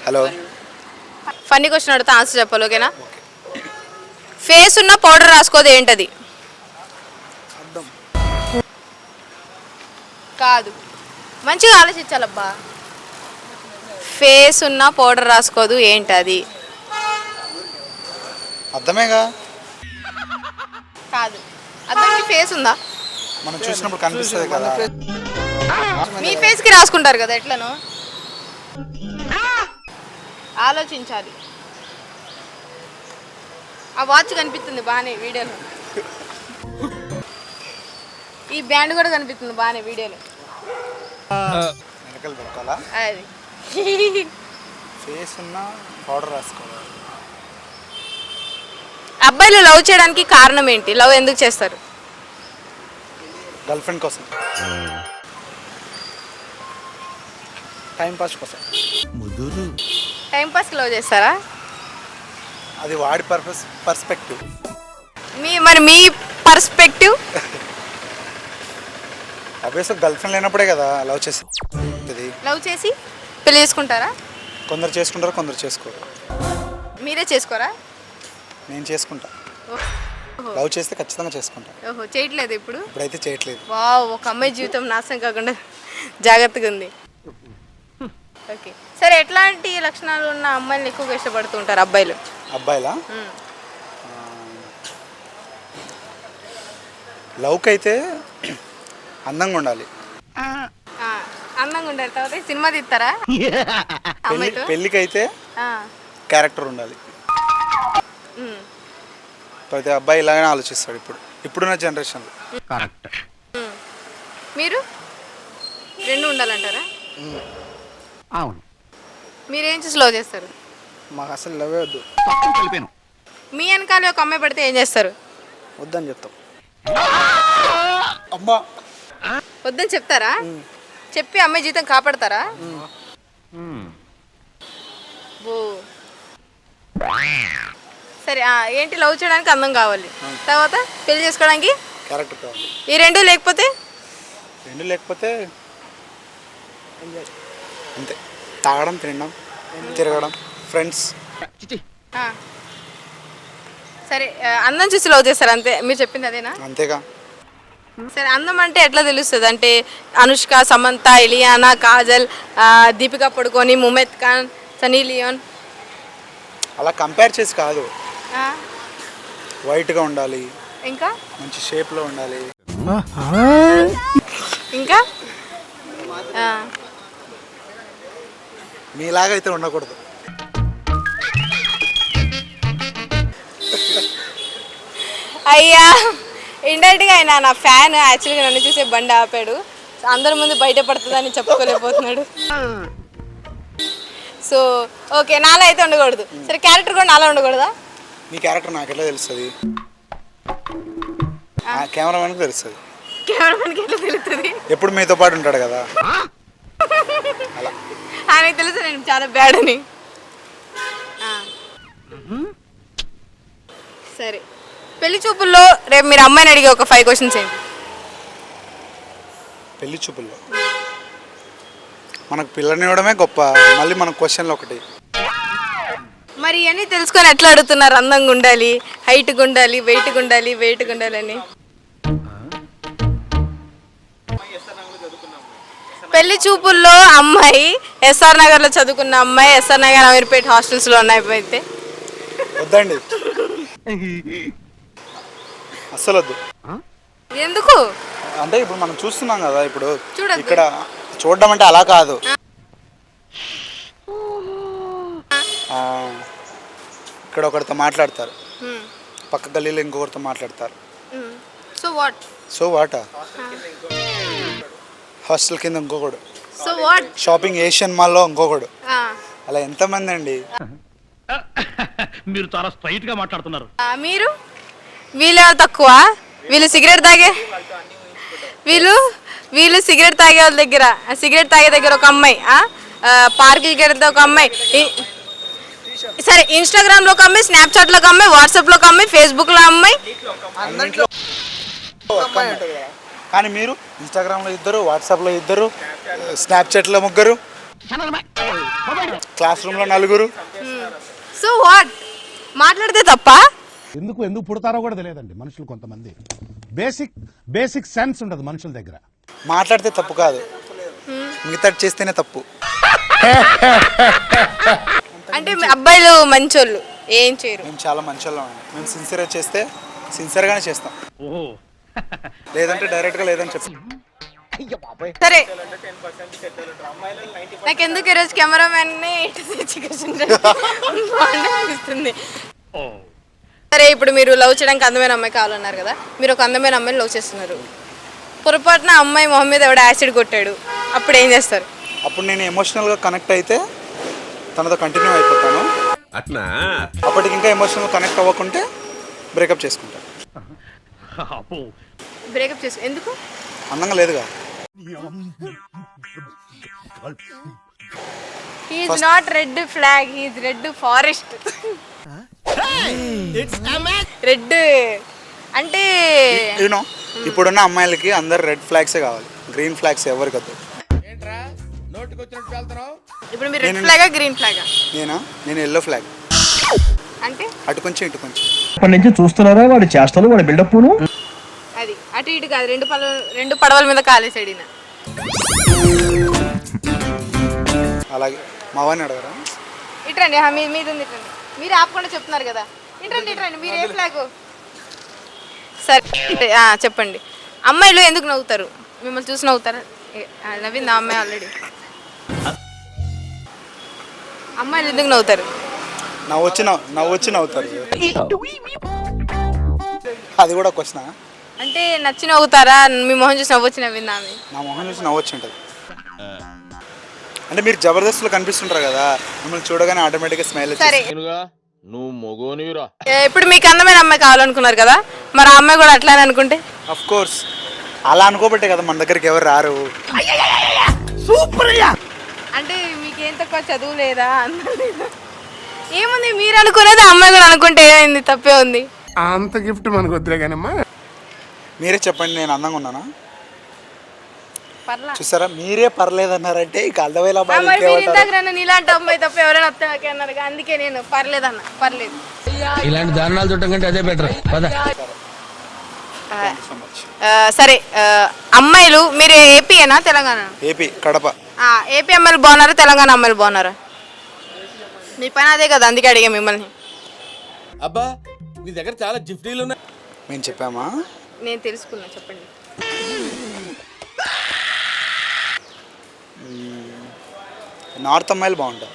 Hello. Funny question అడుగుతా, answer చెప్పాలి, ఓకేనా? ఫేస్ ఉన్న పౌడర్ రాసుకోదు, ఏంటది? కాదు, మంచిగా ఆలోచించాలబ్బా. ఫేస్ ఉన్న పౌడర్ రాసుకోదు, ఏంటది? అర్థమేగా. కాదు, అర్థంకి ఫేస్ ఉందా? మనం చూసినప్పుడు కనిపిస్తుంది కదా. మీ ఫేస్ కి రాసుకుంటారు కదా, ఎట్లను ఆలోచించాలి. ఆ వాచ్ కనిపిస్తుంది బాగానే వీడియోలో, ఈ బ్యాండ్ కూడా కనిపిస్తుంది బాగానే వీడియోలో. వెనకలు పెట్టాలా? అది ఫేస్ ఉన్న పౌడర్ రాసుకోవాలి. అబ్బాయిలు లవ్ చేయడానికి కారణం ఏంటి? లవ్ ఎందుకు చేస్తారు? గర్ల్ ఫ్రెండ్ కోసం, టైం పాస్ కోసం. టైం పాస్ లవ్ చేస్తారా? అది వాడి పర్స్పెక్టివ్. మరి మీ పర్స్పెక్టివ్? అబ్బాయి గర్ల్ ఫ్రెండ్ లేనప్పుడే కదా లవ్ చేసి లవ్ చేసి పెళ్లి చేసుకుంటారా? కొందరు చేసుకుంటారు, కొందరు చేసుకోరు. మీరే చేసుకోరా? నేను చేసుకుంటా. లవ్ చేస్తే ఖచ్చితంగా చేసుకుంటా. ఓహో, చేయట్లేదు ఇప్పుడు? ఇప్పుడైతే చేయట్లేదు. వావ్, ఒక అమ్మాయి జీవితం నాశనం కాకుండా జాగ్రత్తగా ఉంది. ఓకే, సరే, ఎట్లాంటి లక్షణాలు ఉన్న అమ్మాయిలు ఎక్కువగా ఇష్టపడుతూ ఉంటారు అబ్బాయిలు? అబ్బాయిలా? లవ్కి అయితే అందంగా ఉండాలి. అందంగా ఉండాలి. తర్వాత సినిమా తీస్తారా అమ్మాయితో? పెళ్ళికి అయితే క్యారెక్టర్ ఉండాలి. ప్రతి అబ్బాయి ఇలాగనే ఆలోచిస్తాడు ఇప్పుడున్న జనరేషన్లో. మీరు రెండు ఉండాలంటారా? అవును. మీరేం చూసి లవ్ చేస్తారు? మాకు అసలు లవే వద్దు. మీ వెనకాల ఒక అమ్మాయి పడితే ఏం చేస్తారు? వద్దని చెప్తాం. అమ్మా వద్దని చెప్తారా? చెప్పి అమ్మాయి జీవితం కాపాడతారా? ఓ, సరే, ఏంటి? లవ్ చేయడానికి అందం కావాలి, తర్వాత పెళ్లి చేసుకోవడానికి క్యారెక్టర్ కావాలి. ఈ రెండు లేకపోతే అంతే. తాగడం, తినడం, తిరగడం, ఫ్రెండ్స్. సరే, అందం చూసి లవ్ చేస్తారు అంతే, మీరు చెప్పింది అదేనా? అంతేగా. సరే, అందం అంటే ఎట్లా తెలుస్తుంది? అంటే అనుష్క, సమంత, ఇలియానా, కాజల్, దీపికా పడుకోని, ముమైత్ ఖాన్, సనీ లియోన్ అలా కంపేర్ చేసి కాదు. వైట్గా ఉండాలి, ఇంకా మంచి షేప్లో ఉండాలి, ఇంకా మీలాగా అయితే ఉండకూడదు. అయ్యా, ఇండైరెక్ట్గా అయినా నా ఫ్యాన్ యాక్చువల్గా నన్ను చూసే బండి ఆపాడు. అందరి ముందు బయటపడుతుందని చెప్పుకోలేకపోతున్నాడు. సో ఓకే, నాలో అయితే ఉండకూడదు. సరే, క్యారెక్టర్ కూడా నాలో ఉండకూడదా? మీ క్యారెక్టర్ నాకు ఎట్లా తెలుస్తుంది? కెమెరామెన్కి తెలుస్తుంది. కెమెరామెన్కి ఎట్లా తెలుస్తుంది? ఎప్పుడు మీతో పాటు ఉంటాడు కదా, అలా. ఆయనకు తెలుసు నేను చాలా బ్యాడ్ అని. సరే, పెళ్లి చూపుల్లో రేపు మీరు అమ్మాయిని అడిగే ఒక 5 క్వశ్చన్స్ ఏంటి? పెళ్లి చూపుల్లో మనకు పిల్లనివ్వడమే గొప్ప, మళ్ళీ మన క్వశ్చన్లు ఒకటి. మరి ఇవన్నీ తెలుసుకొని ఎట్లా అడుగుతున్నారు? అందంగా ఉండాలి, హైట్గా ఉండాలి, వెయిట్గా ఉండాలి అని. పెళ్లి చూపుల్లో అమ్మాయి ఎస్ఆర్ నగర్లో చదువుకున్న అమ్మాయి, ఎస్ఆర్ నగర్, అమీర్పేట్ హాస్టల్స్లో ఉన్న అయితే వద్దండి, అస్సలు వద్దు. ఎందుకు అంటే ఇప్పుడు మనం చూస్తున్నాం కదా, ఇప్పుడు చూడొద్దు. ఇక్కడ చూడడం అంటే అలా కాదు. ఇక్కడ ఒకరితో మాట్లాడతారు, పక్క గల్లీలో ఇంకొకరితో మాట్లాడతారు. సో వాట్ హాస్టల్ కింద ఇంకొకడు, షాపింగ్ ఏషియన్ మాల్లో ఇంకొకడు, అలా ఎంతమంది అండి? మీరు చాలా స్ట్రైట్ గా మాట్లాడుతున్నారు. మీరు వీళ్ళు తక్కువ, వీళ్ళు సిగరెట్ తాగే వాళ్ళ దగ్గర, సిగరెట్ తాగే దగ్గర ఒక అమ్మాయి, పార్కులకి వెళ్తే ఒక అమ్మాయి, సరే ఇన్స్టాగ్రామ్లో ఒక అమ్మాయి, స్నాప్చాట్లో ఒక అమ్మాయి, వాట్సాప్లో ఒక అమ్మాయి, ఫేస్బుక్లో అమ్మాయి. కానీ మీరు ఇన్స్టాగ్రామ్లో ఇద్దరు, వాట్సాప్లో ఇద్దరు, స్నాప్చాట్లో ముగ్గురు. క్లాస్ రూమ్లో నలుగురు. సో వాట్, మాట్లాడితే తప్ప? ఎందుకు పుడతారో కూడా తెలియదండి మనుషులు కొంతమంది. బేసిక్ సెన్స్ ఉండదు మనుషుల దగ్గర. మాట్లాడితే తప్పు కాదు, మిగతా చేస్తేనే తప్పు. అంటే అబ్బాయిలు మంచోళ్ళు ఏం చేయరు. మేము చాలా మంచోళ్ళం. మేము సిన్సియర్గా చేస్తే సిన్సియర్గానే చేస్తాం, లేదంటే డైరెక్ట్గా లేదని చెప్పి. సరే, నాకు ఎందుకు ఈరోజు కెమెరామ్యాన్ అనిపిస్తుంది. సరే, ఇప్పుడు మీరు లవ్ చేయడానికి అందమైన అమ్మాయి కావాలన్నారు కదా, మీరు ఒక అందమైన అమ్మాయిని లవ్ చేస్తున్నారు. పొరపాటున అమ్మాయి మొహం మీద ఎవడ యాసిడ్ కొట్టాడు, అప్పుడు ఏం చేస్తారు? అప్పుడు నేను ఎమోషనల్గా కనెక్ట్ అయితే తనతో కంటిన్యూ అయిపోతాను. అప్పటికి ఇంకా ఎమోషనల్ కనెక్ట్ అవ్వకుంటే బ్రేకప్ చేసుకుంటాను. బ్రేకప్ చేసు ఎందుకు? అందంగా లేదుగా. He is not red flag, he is red forest. Red అంటే యూనో ఇప్పుడున్న అమ్మాయిలకి అందరు రెడ్ ఫ్లాగ్సే కావాలి, గ్రీన్ ఫ్లాగ్స్ ఎవరికి వద్దు. ఇప్పుడు మీరు రెడ్ ఫ్లాగా గ్రీన్ ఫ్లాగా? నేను ఎల్లో ఫ్లాగ్. అంటే అటు కొంచెం ఇటు కొంచెం. ఇప్పటి నుంచి చూస్తున్నారా వాడి చేష్టలు, వాడి బిల్డప్ను. అది అటు ఇటు కాదు, రెండు పడవల మీద కాలేసాడు ఈయన. అలాగే మావాడిని అడగరా? ఇట్రండి, మీద ఉంది, ఇట్రండి. మీరు ఆపకుండా చెప్తున్నారు కదా, ఇట్రండి. మీరు ఏ ఫ్లాగ్? సరే చెప్పండి. అమ్మాయిలు ఎందుకు నవ్వుతారు? మిమ్మల్ని చూసి నవ్వుతారా? నవ్వింది ఆ అమ్మాయి ఆల్రెడీ. అమ్మాయిలు ఎందుకు నవ్వుతారు? నవ్వొచ్చి నవ్వుతారు. అది కూడా క్వశ్చన్. అంటే నచ్చి నవ్వుతారా? మీ మొహం చూసి నవ్వొచ్చి నవ్వింది ఆమె. నా మొహం చూసి నవ్వొచ్చి ఉంటుంది. అంటే మీరు జబర్దస్త్లో కనిపిస్తుంటారు కదా, మిమ్మల్ని చూడగానే ఆటోమేటిక్గా స్మైల్ సరే, నువ్వు మొగోనివిరా. ఇప్పుడు మీకు అందమైన అమ్మాయి కావాలనుకున్నారు కదా, మరి ఆ అమ్మాయి కూడా అట్లానే అనుకుంటే? అఫ్ కోర్స్, అలా అనుకోబట్టే కదా మన దగ్గరికి ఎవరు రారు. అంటే మీకేం తక్కువ చదువు లేదా? ఏముంది, మీరు అనుకునేది అమ్మాయి కూడా అనుకుంటే ఏమైంది? తప్పే ఉంది. అంత గిఫ్ట్ మనకు వద్దులే కానమ్మా. మీరే చెప్పండి, నేను అందంగా ఉన్నానా? పర్లా. చూసారా, మీరే పర్లేదన్నారంటే ఇక అర్థమయ్యేలా నీలాంటి అమ్మాయి తప్ప ఎవరైనా వస్తాకే అన్నారు, అందుకే నేను పర్లేదన్న. పర్లేదు. ఇలాంటి దారుణాలు చూడటం కంటే అదే బెటర్. సరే, అమ్మాయిలు మీరు ఏపీయేనా తెలంగాణ? ఏపీ, కడప. ఏపీ అమ్మాయిలు బాగున్నారా, తెలంగాణ అమ్మాయిలు బాగున్నారా? మీ పని అదే కదా, అందుకే అడిగా మిమ్మల్ని. అబ్బా, నీ దగ్గర చాలా గిఫ్టీలు ఉన్నాయి. మేము చెప్పామా? నేను తెలుసుకున్నా, చెప్పండి. నార్త్ అమ్మాయిలు బాగుంటారు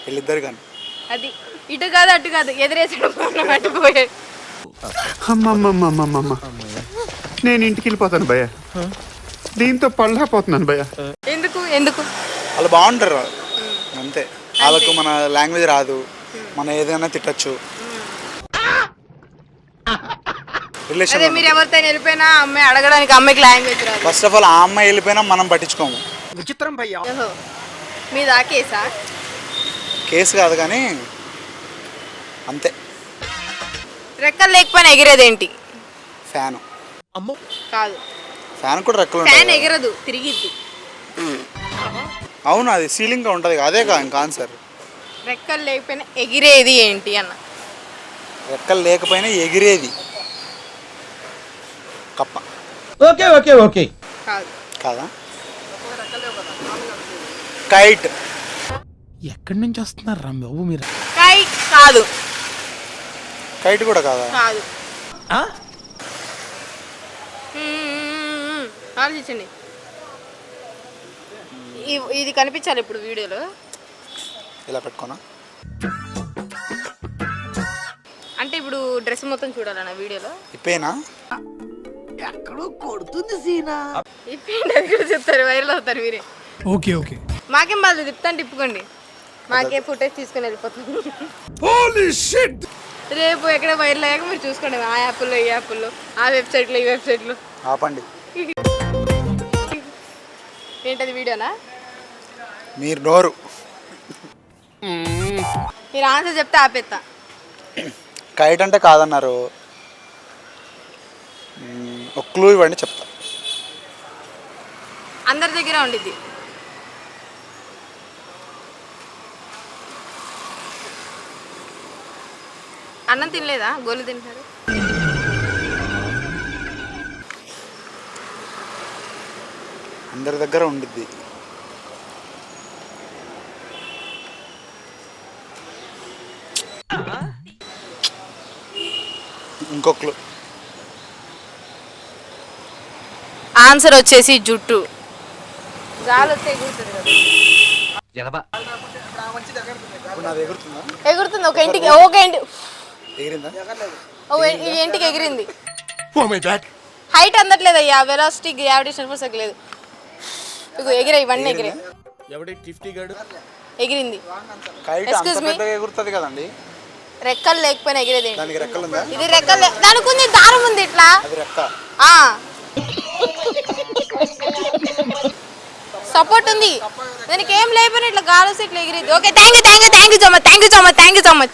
వీళ్ళిద్దరు కానీ. అది ఇటు కాదు అటు కాదు, ఎదురేసాడు అటుపోయాడు. అమ్మమ్మమ్మమ్మమ్మ, నేను ఇంటికి వెళ్ళిపోతాను భయ్య, దీంతో పళ్ళపోతున్నాను భయ్య. ఎందుకు వాళ్ళు బాగుంటారు అంతే. వాళ్ళకు మన లాంగ్వేజ్ రాదు, మనం ఏదైనా తిట్టచ్చు. అదే మీరు ఎవరితో వెళ్ళిపోయినా అమ్మాయి అడగడానికి అమ్మాయికి లాంగ్వేజ్ రాదు. ఫస్ట్ ఆఫ్ ఆల్ ఆ అమ్మాయి వెళ్ళిపోయినా మనం పట్టించుకోము. విచిత్రం భయ్య. మీదా కేసా? కేసు కాదు కానీ అంతే. రెక్కలు లేకపోయినా ఎగిరేదేంటి? ఫ్యాను. కాదు, ఫ్యాన్ కూడా రెక్కలు ఫ్యాన్ ఉంటాయి. ఎగరదు, తిరిగిద్ది. అవును, అది సీలింగ్గా ఉంటుంది. అదే కా ఇంకా ఆన్సర్. రెక్కలు లేకపోయినా ఎగిరేది ఏంటి అన్న? రెక్కలు లేకపోయినా ఎగిరేది కప్ప. Okay okay okay. కాదు. కాదా? కైట్. ఎక్కడి నుంచి వస్తున్నారు రా బాబు మీరు? కైట్ కాదు. కైట్ కూడా కాదా? కాదు. ఆలోచించండి. ఇది కనిపించాలి ఇప్పుడు వీడియోలో. ఇలా పెట్టుకోనా? అంటే ఇప్పుడు డ్రెస్ మొత్తం చూడాలన్న వీడియోలో. ఇప్పేనా? ఎక్కడో కొడుతుంది సీనా. ఇప్పేంటి, అది కూడా చెప్తారు, వైరల్ అవుతారు మీరే. Okay okay. మాకేం బాధ, తిప్పుతాను తిప్పుకోండి, మాకే ఫుటేజ్ తీసుకొని వెళ్ళిపోతాం. రేపు ఎక్కడ వైరల్ అయ్యాక మీరు చూసుకోండి, ఆ యాప్లో ఈ యాప్లో, ఆ వెబ్సైట్లో ఈ వెబ్సైట్లో. ఆపండి. ఏంటది, వీడియోనా? మీరు నోరు. మీరు ఆన్సర్ చెప్తే ఆపేస్తా. కైట్ అంటే కాదన్నారు. ఒక క్లూ ఇవ్వండి చెప్తా. అందరి దగ్గర ఉండిద్ది. అన్నం తినలేదా? గోలు తింటారు. అందరి దగ్గర ఉండిద్ది. ఇంకొకరు ఆన్సర్ వచ్చేసి జుట్టు. గాలి వస్తే ఎగురుతుంది కదా. ఇప్పుడు నాది ఎగురుతుందా? ఎగురుతుంది. ఒక ఇంటికి ఎగిరిందా? ఈ ఇంటికి ఎగిరింది. హైట్ అందట్లేదు అయ్యా, వెలాసిటీ గ్రావిటేషన్ ఫోర్స్ ఎగలేదు. ఇగో ఎగిరే, ఇవన్నీ ఎగిరే. ఎవడి టిఫ్టీ గాడు ఎగిరింది. కైట్ అంత Excuse me? పెద్దగా ఎగురుతుంది కదండి. రెక్కలు లేకపోయినా ఎగిరేది. దానికి రెక్కలు ఉందా? ఇది రెక్కలు, దానికి ఉంది దారం ఉంది ఇట్లా. అది రెక్క. సపోర్ట్ ఉంది దానికి, ఏం లేకపోయినా ఇట్లా గాలి వస్తే ఇట్లా ఎగిరిద్ది. Okay, thank you so much.